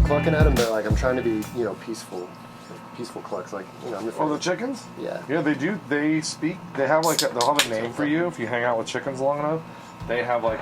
Clucking at them, but like I'm trying to be, peaceful clucks. Like, I'm your Oh, the chickens? Yeah. Yeah, they do. They speak. They have like they'll have a name for you if you hang out with chickens long enough. They have like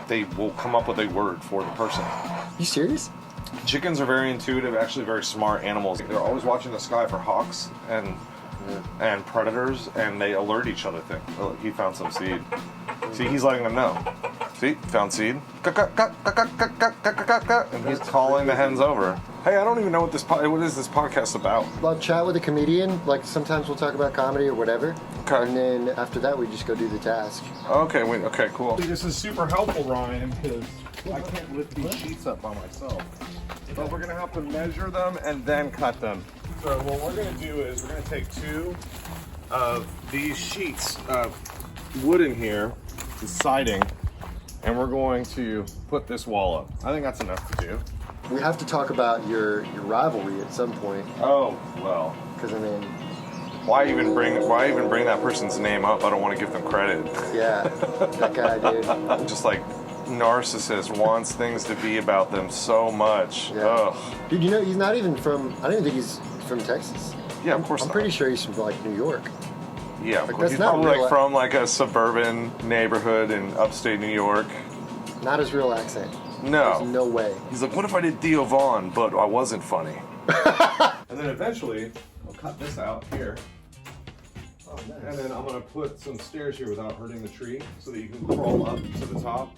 they will come up with a word for the person. You serious? Chickens are very intuitive, actually very smart animals. They're always watching the sky for hawks and predators, and they alert each other. Oh, he found some seed. See, he's letting them know. See, found seed. And he's calling the hens over. Hey, I don't even know what is this podcast about. I'll chat with a comedian. Like sometimes we'll talk about comedy or whatever. Okay. And then after that, we just go do the task. Okay, cool. This is super helpful, Ryan, because I can't lift these sheets up by myself. But we're gonna have to measure them and then cut them. So what we're gonna do is we're gonna take 2 of these sheets of wood in here, the siding, and we're going to put this wall up. I think that's enough to do. We have to talk about your rivalry at some point. Oh, well. Because I mean, why even bring that person's name up? I don't want to give them credit. Yeah, that guy, dude. Just like narcissist wants things to be about them so much. Yeah. Ugh. Dude, he's not even from. I don't even think he's from Texas. Yeah, of course. I'm pretty sure he's from like New York. Yeah, of Like, course. that's He's not probably real like from like a suburban neighborhood in upstate New York. Not his real accent. No. There's no way. He's like, what if I did Theo Vaughn, but I wasn't funny? And then eventually, I'll cut this out here. Oh, nice. And then I'm gonna put some stairs here without hurting the tree so that you can crawl up to the top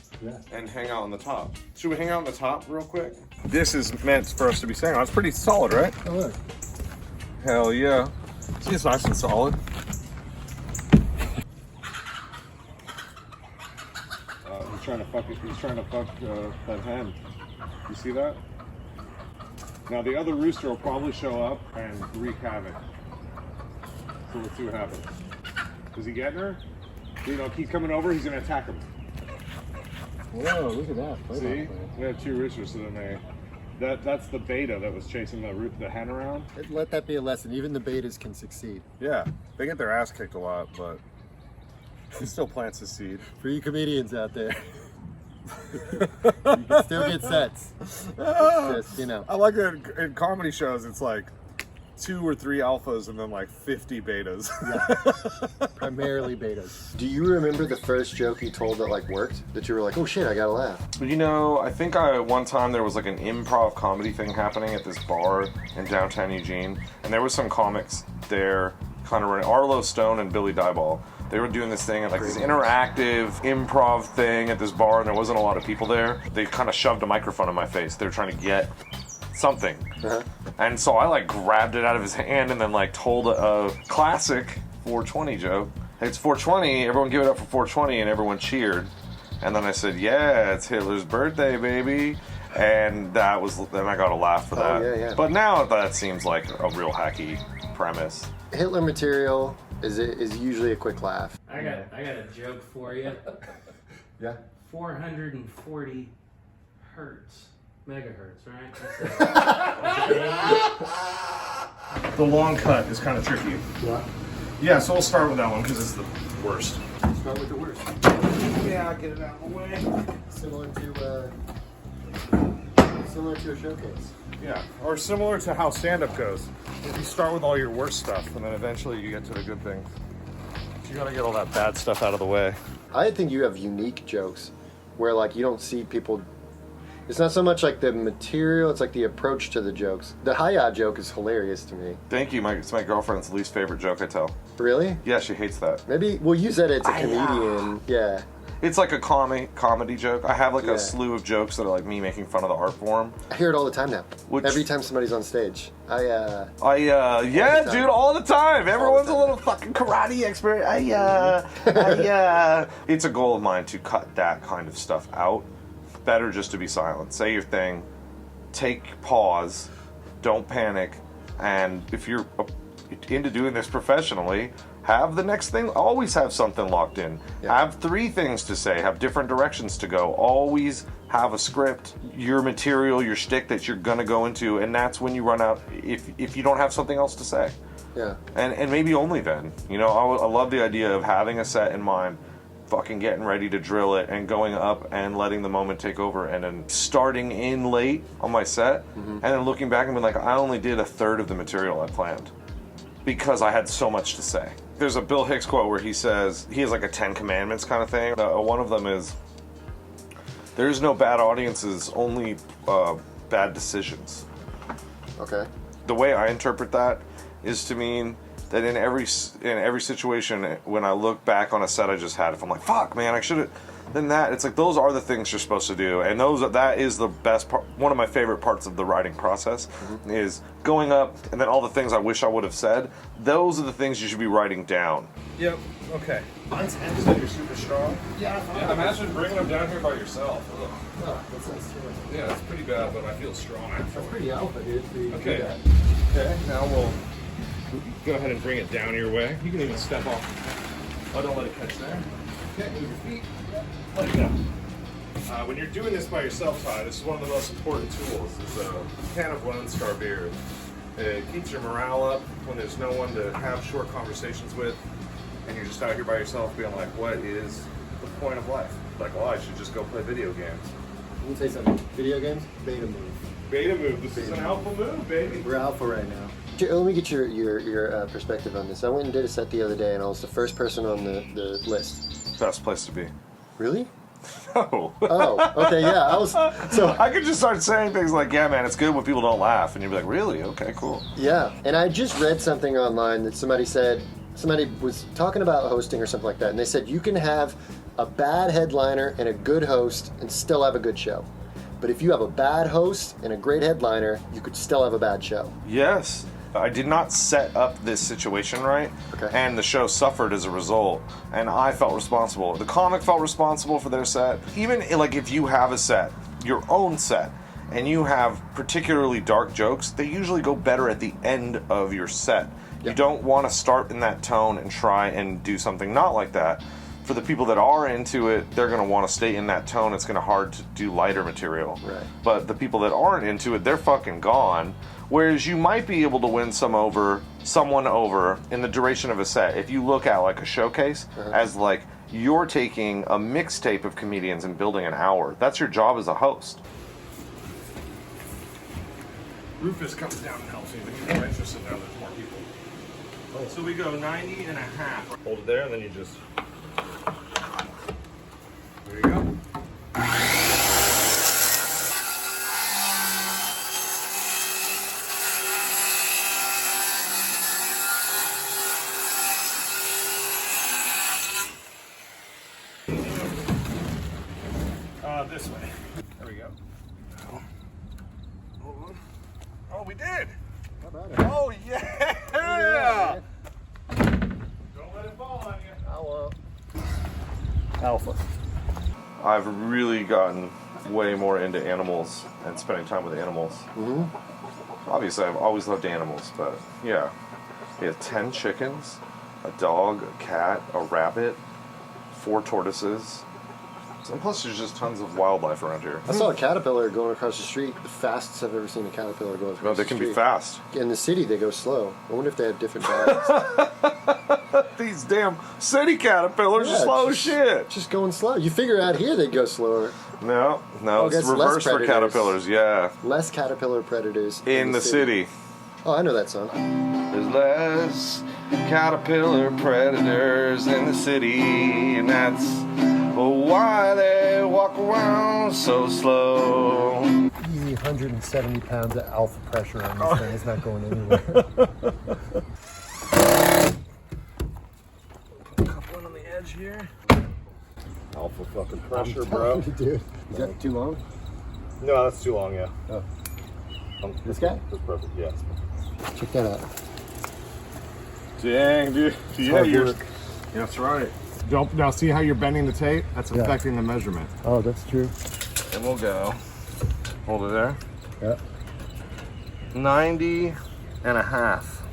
and hang out on the top. Should we hang out on the top real quick? This is meant for us to be standing on. It's pretty solid, right? Oh, look. Hell yeah. See, it's nice and solid. He's trying to fuck that hen. You see that? Now the other rooster will probably show up and wreak havoc. So let's see what happens. Is he getting her? Keep coming over, he's gonna attack him. Whoa, look at that. See? We have 2 roosters, so then that's the beta that was chasing the hen around. Let that be a lesson. Even the betas can succeed. Yeah, they get their ass kicked a lot, but he still plants his seed. For you comedians out there. You can still get sets. It's just, I like that in comedy shows, it's like 2 or 3 alphas and then like 50 betas. Yeah. Primarily betas. Do you remember the first joke you told that like worked? That you were like, oh shit, I gotta laugh. I think one time there was like an improv comedy thing happening at this bar in downtown Eugene, and there was some comics there, kind of running. Arlo Stone and Billy Dieball. They were doing this thing, like this interactive improv thing at this bar, and there wasn't a lot of people there. They kind of shoved a microphone in my face. They were trying to get something. Uh-huh. And so I like grabbed it out of his hand and then like told a classic 420 joke. Hey, it's 420, everyone give it up for 420, and everyone cheered. And then I said, yeah, it's Hitler's birthday, baby. And then I got a laugh for that. Yeah. But now that seems like a real hacky premise. Hitler material is usually a quick laugh. I got a joke for you. Yeah. 440 hertz, megahertz, right? The long cut is kind of tricky. Yeah, so we'll start with that one because it's the worst. Start with the worst. Yeah, I'll get it out of the way. Similar to a showcase. Yeah, or similar to how stand-up goes. You start with all your worst stuff, and then eventually you get to the good things. You gotta get all that bad stuff out of the way. I think you have unique jokes where like you don't see people. It's not so much like the material, it's like the approach to the jokes. The hi-ya joke is hilarious to me. Thank you. It's my girlfriend's least favorite joke I tell. Really? Yeah, she hates that. Maybe we'll use that as a comedian. Yeah. It's like a comedy joke. I have like a slew of jokes that are like me making fun of the art form. I hear it all the time now. Which- Every time somebody's on stage. Yeah, time. dude, all the time. Everyone's a little fucking karate expert. It's a goal of mine to cut that kind of stuff out. Better just to be silent. Say your thing. Take pause. Don't panic. And if you're into doing this professionally, Have the next thing, always have something locked in. Yeah. Have 3 things to say, have different directions to go. Always have a script, your material, your shtick that you're gonna go into, and that's when you run out if you don't have something else to say. Yeah. And maybe only then. You know, I love the idea of having a set in mind, fucking getting ready to drill it, and going up and letting the moment take over, and then starting in late on my set, and then looking back and being like, I only did a third of the material I planned because I had so much to say. There's a Bill Hicks quote where he says, he has like a 10 commandments kind of thing. One of them is, there's no bad audiences, only bad decisions. Okay. The way I interpret that is to mean that in every situation, when I look back on a set I just had, if I'm like, fuck, man, I should have, then that, it's like, those are the things you're supposed to do. And that is the best part. One of my favorite parts of the writing process is going up, and then all the things I wish I would have said, those are the things you should be writing down. Yep. Okay. You said you're super strong. Yeah. Yeah. Imagine bringing them down here by yourself. Ugh. Oh, that's nice too. Yeah, it's pretty bad, but I feel strong. That's pretty alpha, dude. For you to do Okay. that. Okay. Now we'll go ahead and bring it down your way. You can even step off. Oh, don't let it catch there. Okay. Move your feet. Let it go. When you're doing this by yourself, Ty, this is one of the most important tools. Is a can of Lone Star beer. It keeps your morale up when there's no one to have short conversations with, and you're just out here by yourself being like, what is the point of life? Like, well, I should just go play video games. Let me tell you something. Video games, beta move. Beta move. This is an alpha move, baby. We're alpha right now. Let me get your perspective on this. I went and did a set the other day, and I was the first person on the list. Best place to be. Really? No. Oh, okay, yeah. I was so. I could just start saying things like, yeah, man, it's good when people don't laugh. And you'd be like, really? Okay, cool. Yeah, and I just read something online that somebody was talking about hosting or something like that, and they said you can have a bad headliner and a good host and still have a good show. But if you have a bad host and a great headliner, you could still have a bad show. Yes. I did not set up this situation right, Okay. and the show suffered as a result, and I felt responsible. The comic felt responsible for their set. Even like if you have a set, your own set, and you have particularly dark jokes, they usually go better at the end of your set. Yeah. You don't want to start in that tone and try and do something not like that. For the people that are into it, they're going to want to stay in that tone. It's going to be hard to do lighter material. Right. But the people that aren't into it, they're fucking gone. Whereas you might be able to win someone over in the duration of a set. If you look at like a showcase as like you're taking a mixtape of comedians and building an hour. That's your job as a host. Rufus comes down and helps me. When you're more interested now, there's more people. Oh. So we go 90 and a half. Hold it there, and then you just. There you go. This way. There we go. Oh, we did! How about it? Oh, yeah! Don't let it fall on you. I won't. Alpha. I've really gotten way more into animals and spending time with animals. Obviously, I've always loved animals, but yeah. We have 10 chickens, a dog, a cat, a rabbit, 4 tortoises. And plus, there's just tons of wildlife around here. I saw a caterpillar going across the street. The fastest I've ever seen a caterpillar go across No, the they street. can be fast. In the city, they go slow. I wonder if they have different dogs. These damn city caterpillars are Yeah, slow as just- shit. Just going slow. You figure out here they'd go slower. No, Oh, I it's guess less reverse for predators. caterpillars, yeah. Less caterpillar predators In the city. Oh, I know that song. There's less caterpillar predators in the city, and that's why they walk around so slow. Easy 170 pounds of alpha pressure on this thing. It's not going anywhere. Couple on the edge here. Alpha fucking pressure, bro. Dude, is that too long? No, that's too long, yeah. Oh. This guy? That's perfect, yeah. Check that out. Dang, dude. Yeah, hard you're. work. That's right. Don't now see how you're bending the tape? That's Yeah. affecting the measurement. Oh, that's true. And we'll go. Hold it there. Yeah. 90 and a half.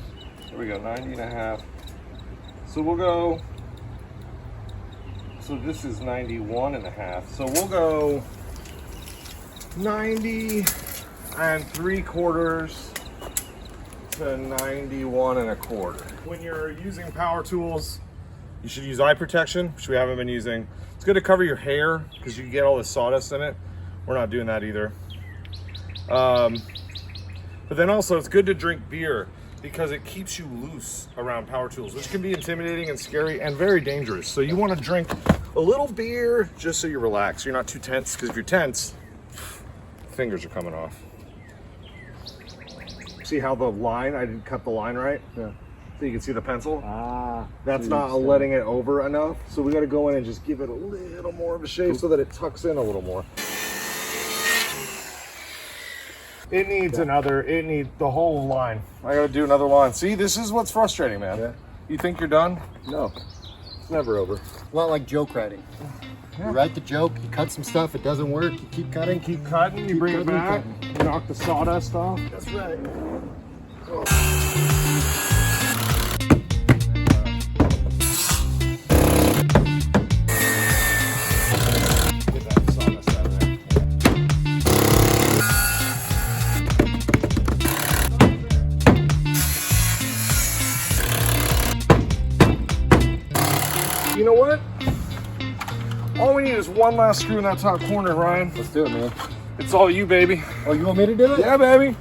Here we go, 90 and a half. So we'll go, so this is 91.5. So we'll go 90 3/4 to 91 1/4. When you're using power tools, you should use eye protection, which we haven't been using. It's good to cover your hair because you get all the sawdust in it. We're not doing that either. But then also it's good to drink beer because it keeps you loose around power tools, which can be intimidating and scary and very dangerous. So you want to drink a little beer just so you relax. You're not too tense, because if you're tense, fingers are coming off. See how the line, I didn't cut the line right? Yeah. So you can see the pencil? Ah. That's not letting it over enough. So we got to go in and just give it a little more of a shave so that it tucks in a little more. It needs it needs the whole line. I got to do another line. See, this is what's frustrating, man. Yeah. You think you're done? No. It's never over. A lot like joke writing. You write the joke, you cut some stuff, it doesn't work, you keep cutting. Keep cutting, you bring it back, you knock the sawdust off. That's right. Get that sawdust out of there. You know what? All we need is one last screw in that top corner, Ryan. Let's do it, man. It's all you, baby. Oh, you want me to do it? Yeah, baby.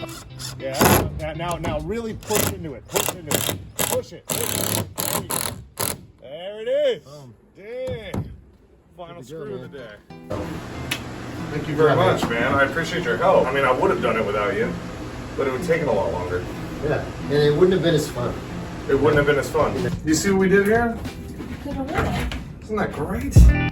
Yeah, now really push into it. Push into it. Push it. There you go. There it is. Dang. Final screw of the day. Thank you very much, man. I appreciate your help. I mean, I would have done it without you, but it would have taken a lot longer. Yeah, and it wouldn't have been as fun. It wouldn't have been as fun. You see what we did here? Could have won. Isn't that great? Yeah.